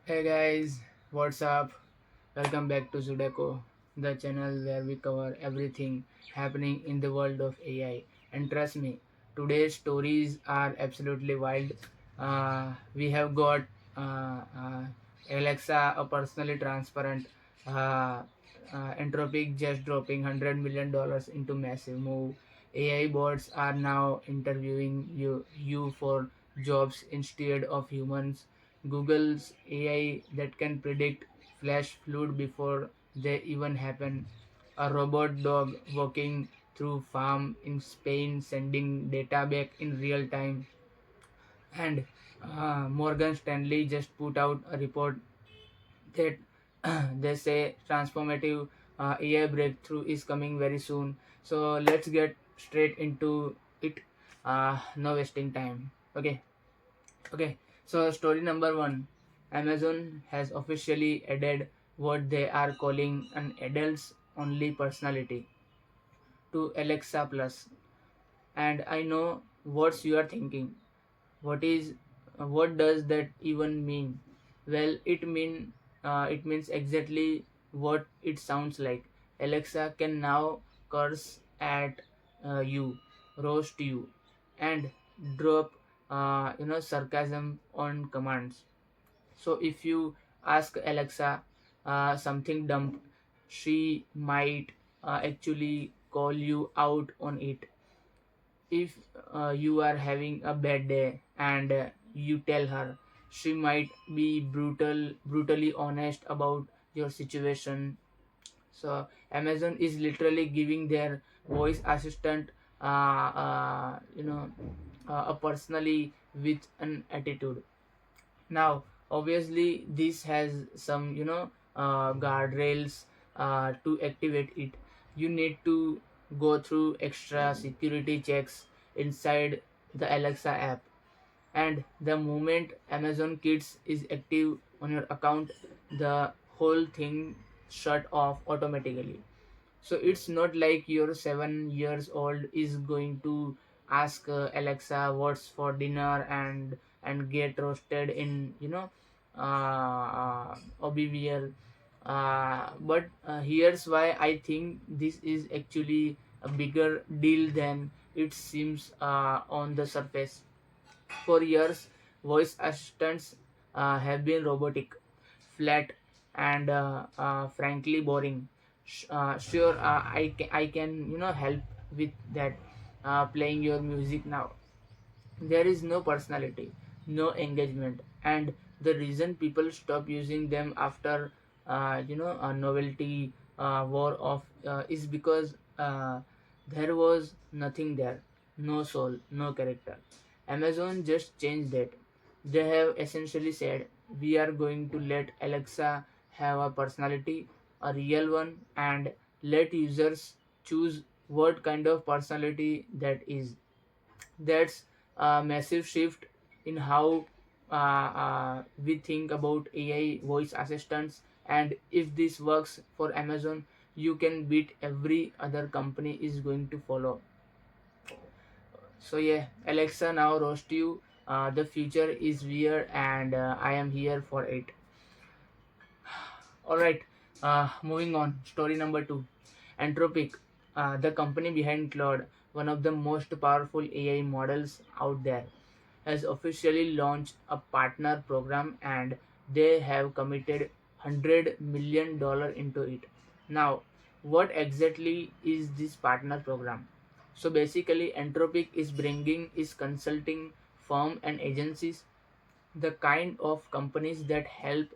Hey guys, what's up? Welcome back to ZUDAKO, the channel where we cover everything happening in the world of AI. And trust me, today's stories are absolutely wild. We have got Alexa, a personally transparent, Anthropic just dropping $100 million into massive move. AI bots are now interviewing you for jobs instead of humans. Google's AI that can predict flash flood before they even happen. A robot dog walking through farm in Spain sending data back in real time. And Morgan Stanley just put out a report that they say transformative AI breakthrough is coming very soon. So let's get straight into it. No wasting time. Okay. So story number one, Amazon has officially added what they are calling an adults only personality to Alexa Plus. And I know what you are thinking. What does that even mean? Well, it means exactly what it sounds like. Alexa can now curse at you, roast you, and drop sarcasm on commands. So if you ask Alexa something dumb, she might actually call you out on it. If you are having a bad day and you tell her, she might be brutally honest about your situation. So Amazon is literally giving their voice assistant a personally with an attitude. Now obviously this has some guardrails. To activate it, you need to go through extra security checks inside the Alexa app, and the moment Amazon Kids is active on your account, the whole thing shut off automatically. So it's not like your 7 years old is going to ask Alexa what's for dinner and get roasted in oblivion. But here's why I think this is actually a bigger deal than it seems on the surface. For years, voice assistants have been robotic, flat, and frankly boring. Sure, I can help with that, playing your music now. There is no personality, no engagement, and the reason people stop using them after a novelty war of is because there was nothing there, no soul, no character. Amazon just changed that. They have essentially said, we are going to let Alexa have a personality, a real one, and let users choose what kind of personality that is. That's a massive shift in how we think about AI voice assistants. And if this works for Amazon, you can beat every other company is going to follow. So yeah, Alexa now roast you. The future is weird, and I am here for it. All right. Moving on. Story number two. Anthropic, the company behind Claude, one of the most powerful AI models out there, has officially launched a partner program, and they have committed $100 million into it. Now, what exactly is this partner program? So basically, Anthropic is bringing its consulting firm and agencies, the kind of companies that help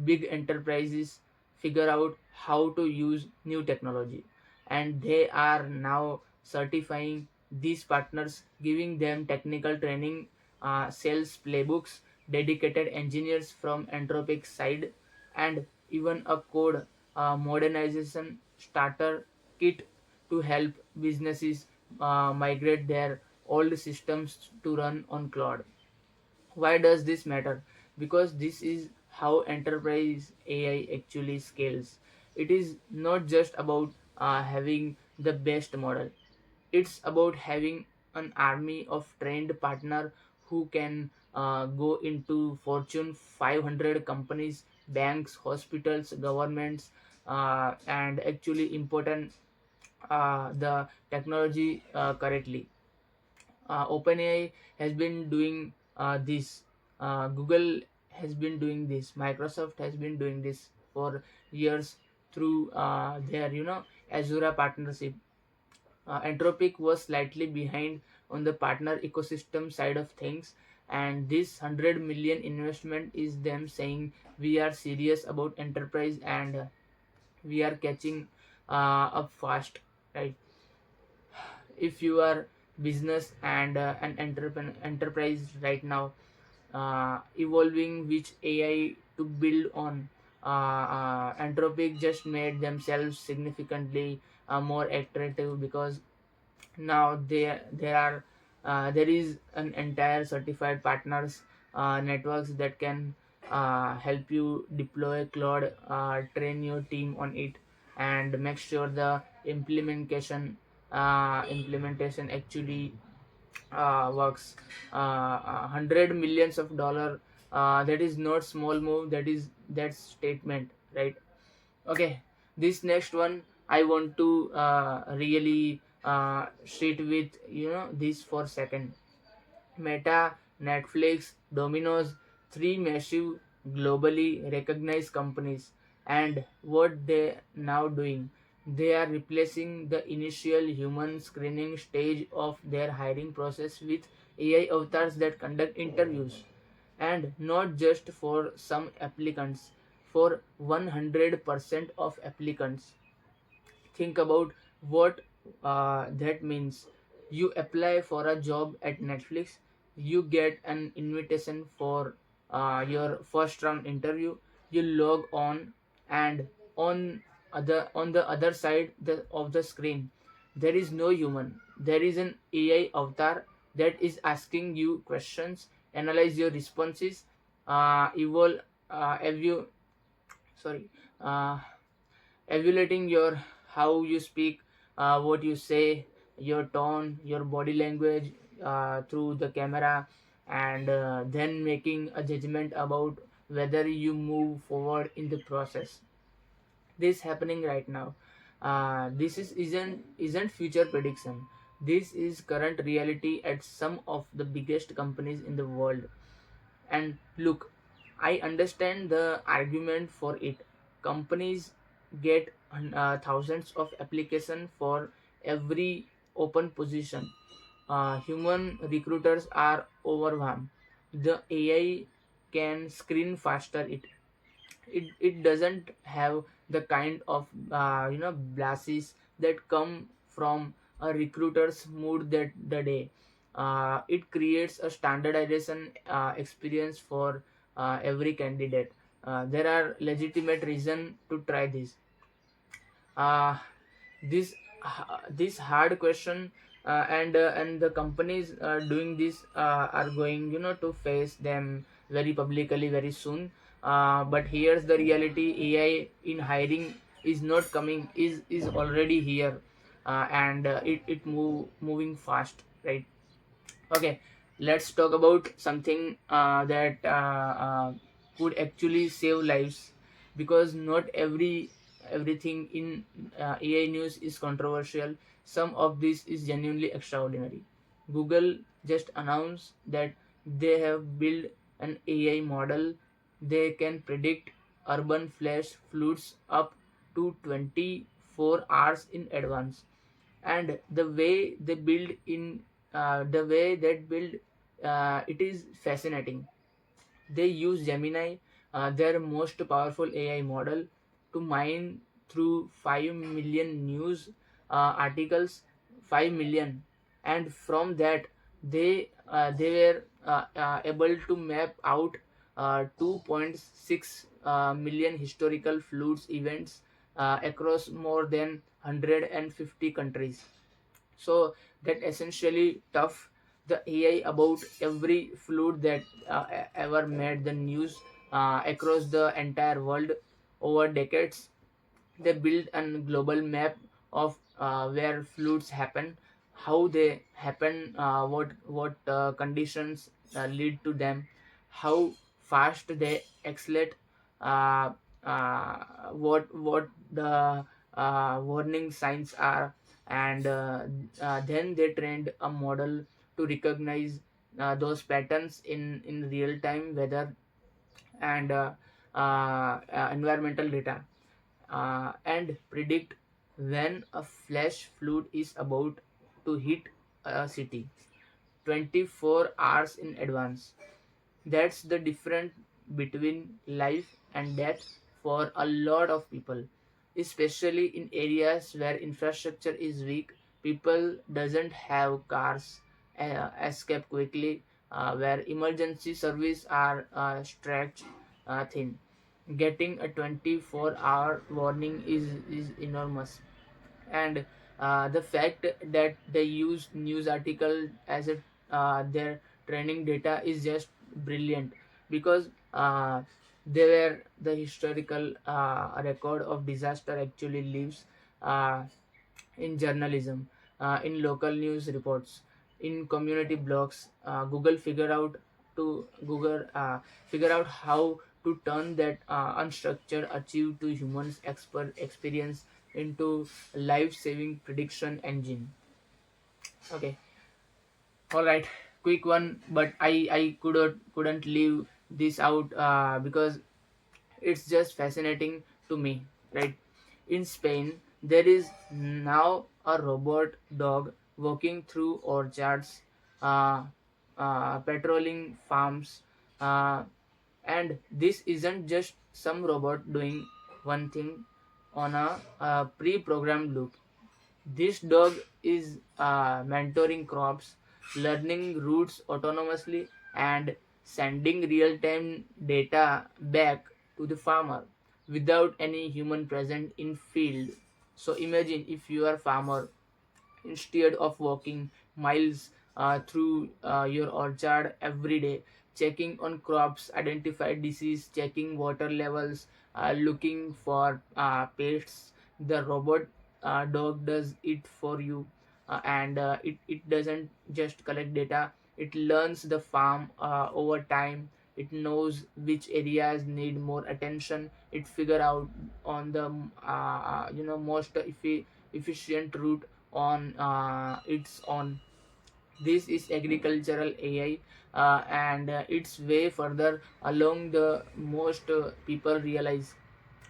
big enterprises figure out how to use new technology, and they are now certifying these partners, giving them technical training, sales playbooks, dedicated engineers from Anthropic side, and even a code modernization starter kit to help businesses migrate their old systems to run on Cloud. Why does this matter? Because this is how enterprise AI actually scales. It is not just about having the best model, it's about having an army of trained partner who can go into Fortune 500 companies, banks, hospitals, governments, and actually important the technology correctly. OpenAI has been doing this. Google has been doing this. Microsoft has been doing this for years through their Azure partnership. Anthropic was slightly behind on the partner ecosystem side of things, and this 100 million investment is them saying we are serious about enterprise, and we are catching up fast, right? If you are business and an enterprise right now, evolving which AI to build on. Anthropic just made themselves significantly more attractive because now there is an entire certified partners networks that can help you deploy Claude, train your team on it, and make sure the implementation actually works. 100 millions of dollar, that is not small move, that statement, right? Okay, this next one I want to really sit with this for a second. Meta, Netflix, Domino's, three massive globally recognized companies, and what they now doing. They are replacing the initial human screening stage of their hiring process with AI avatars that conduct interviews, and not just for some applicants, for 100% of applicants. Think about what that means. You apply for a job at Netflix, you get an invitation for your first round interview, you log on, and on the other side of the screen, there is no human. There is an AI avatar that is asking you questions, analyze your responses, evolve, evu- sorry, uh, evaluating your how you speak, what you say, your tone, your body language through the camera, and then making a judgment about whether you move forward in the process. This happening right now. This isn't future prediction. This is current reality at some of the biggest companies in the world. And look, I understand the argument for it. Companies get thousands of applications for every open position. Human recruiters are overwhelmed. The AI can screen faster. It doesn't have the kind of blasts that come from a recruiter's mood that the day. It creates a standardization experience for every candidate. There are legitimate reason to try this. uh, this hard question, and the companies doing this are going to face them very publicly very soon. But here's the reality: AI in hiring is not coming, is already here, and moving fast, right? Okay, let's talk about something that could actually save lives, because not everything in AI news is controversial. Some of this is genuinely extraordinary. Google just announced that they have built an AI model. They can predict urban flash floods up to 24 hours in advance, and the way that build it is fascinating. They use Gemini, their most powerful AI model, to mine through 5 million news articles, 5 million, and from that they were able to map out 2.6 million historical floods events across more than 150 countries. So that essentially tough the AI about every flood that ever made the news across the entire world over decades. They built a global map of where floods happen, how they happen, what conditions lead to them, how fast they accelerate, uh, what the warning signs are, and then they trained a model to recognize those patterns in real time weather and environmental data, and predict when a flash flood is about to hit a city 24 hours in advance. That's the difference between life and death for a lot of people, especially in areas where infrastructure is weak. People doesn't have cars, escape quickly, where emergency service are stretched thin. Getting a 24-hour warning is enormous, and the fact that they use news article as a their training data is just brilliant, because they were the historical record of disaster actually lives uh, in journalism, in local news reports, in community blogs. Google figure out how to turn that unstructured achieve to humans experience into life-saving prediction engine. Okay, all right, quick one, but I couldn't leave this out because it's just fascinating to me, right? In Spain, there is now a robot dog walking through orchards, uh, patrolling farms, uh, and this isn't just some robot doing one thing on a pre-programmed loop. This dog is mentoring crops, learning routes autonomously, and sending real time data back to the farmer without any human present in field. So imagine if you are farmer, instead of walking miles through your orchard every day, checking on crops, identify disease, checking water levels, looking for pests. The robot dog does it for you, and it doesn't just collect data, it learns the farm over time. It knows which areas need more attention. It figure out on the most efficient route on its own. This is agricultural AI, and it's way further along the most people realize.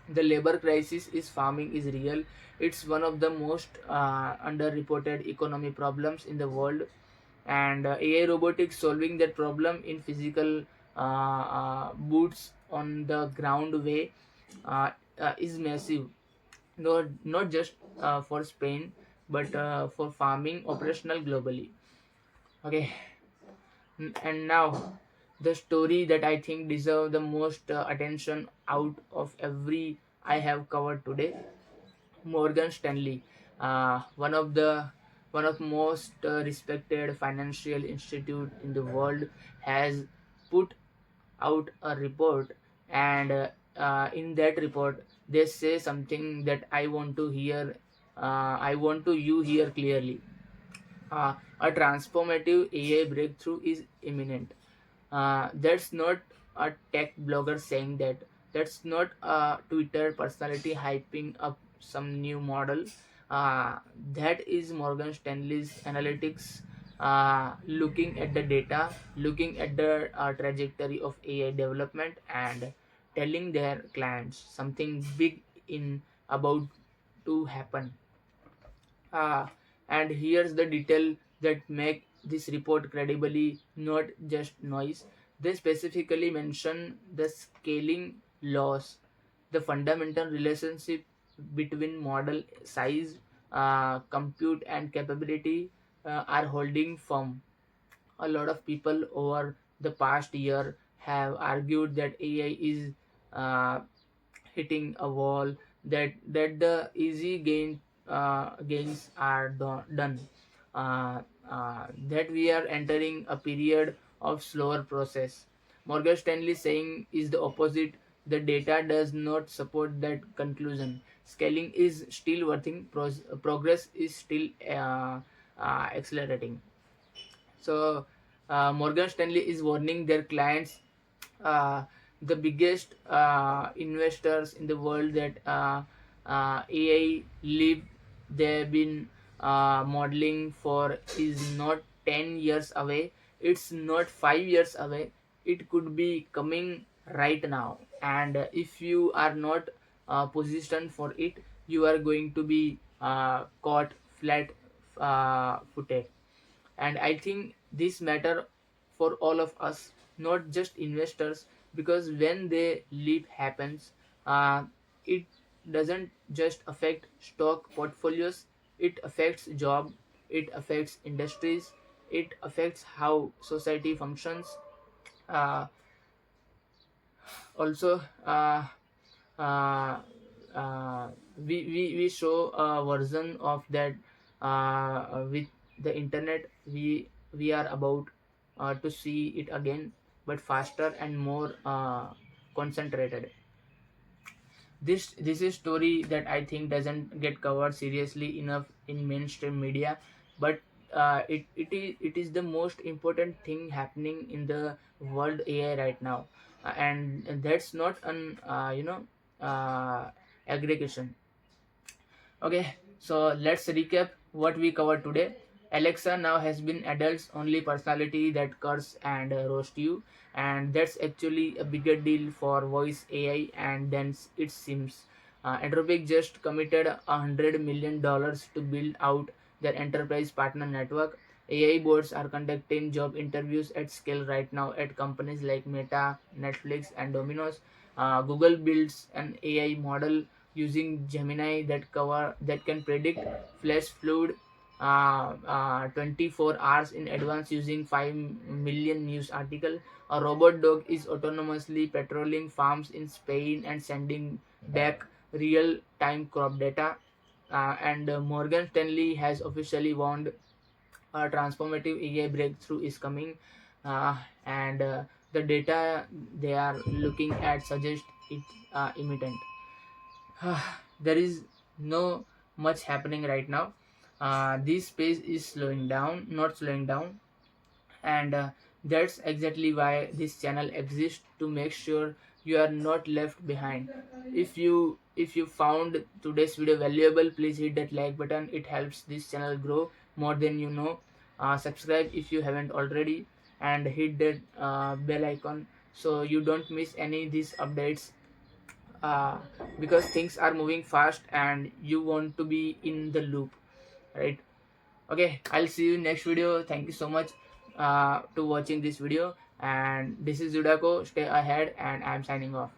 The labor crisis is farming is real. It's one of the most underreported economy problems in the world, and AI robotics solving that problem in physical boots on the ground way is massive. Not just for Spain, but for farming operational globally. Okay, and now the story that I think deserve the most attention out of every I have covered today. Morgan Stanley, one of most respected financial institute in the world, has put out a report, and in that report they say something that I want to hear. I want to you hear clearly. A transformative AI breakthrough is imminent. That's not a tech blogger saying that. That's not a Twitter personality hyping up some new model. Uh, that is Morgan Stanley's analytics, looking at the data, looking at the trajectory of AI development, and telling their clients something big in about to happen. Ah, and here's the detail that make this report credibly not just noise. They specifically mention the scaling laws, the fundamental relationship between model size, compute, and capability are holding firm. A lot of people over the past year have argued that AI is uh, hitting a wall, that the easy gains are done, uh, that we are entering a period of slower process. Morgan Stanley saying is the opposite. The data does not support that conclusion. Scaling is still working. Progress is still accelerating. So Morgan Stanley is warning their clients, uh, the biggest investors in the world, that AI leap they've been modeling for is not 10 years away, it's not 5 years away, it could be coming right now. And if you are not positioned for it, you are going to be caught flat footed. And I think this matter for all of us, not just investors, because when the leap happens, it doesn't just affect stock portfolios, it affects job, it affects industries, it affects how society functions. uh, Also, uh, uh, we show a version of that with the internet. We are about to see it again, but faster and more concentrated. This is story that I think doesn't get covered seriously enough in mainstream media, but it is the most important thing happening in the world AI right now. And that's not an aggregation. Okay, so let's recap what we covered today. Alexa now has been adults only personality that curse and roast you, and that's actually a bigger deal for voice AI and then it seems. Anthropic just committed $100 million to build out their enterprise partner network. AI boards are conducting job interviews at scale right now at companies like Meta, Netflix, and Domino's. Google builds an AI model using Gemini that can predict flash flood 24 hours in advance using 5 million news article. A robot dog is autonomously patrolling farms in Spain and sending back real time crop data. And Morgan Stanley has officially warned a transformative AI breakthrough is coming, and the data they are looking at suggests it imminent. There is no much happening right now. This space is slowing down, not slowing down, and that's exactly why this channel exists, to make sure you are not left behind. If you found today's video valuable, please hit that like button, it helps this channel grow more than you know. Subscribe if you haven't already, and hit that bell icon so you don't miss any these updates, uh, because things are moving fast and you want to be in the loop, right? Okay, I'll see you next video. Thank you so much to watching this video, and this is ZUDAKO. Stay ahead, and I'm signing off.